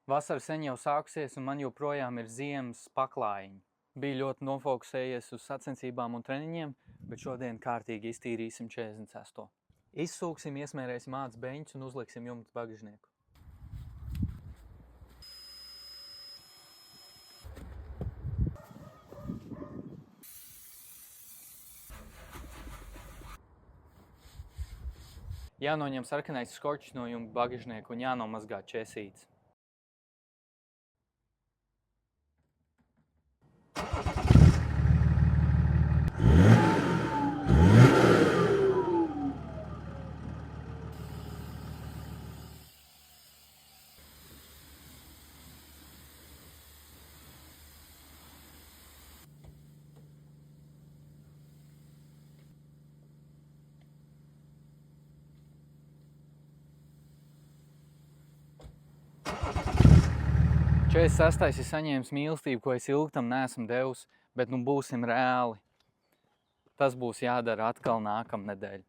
Vasara sen jau sākusies un man joprojām ir ziemas paklājiņi. Biju ļoti nofokusējies uz sacensībām un treniņiem, bet šodien kārtīgi iztīrīsim 46. Izsūksim, iesmērēsim ādas beņķus un uzliksim jumta bagažnieku. Jānoņem sarkanais skorčs no jumta bagažnieka un jānomazgā česītes. Četrdesmit sestais ir saņēmis mīlestību, ko es ilgi tam neesmu devis, bet nu būsim reāli. Tas būs jādara atkal nākamnedēļ.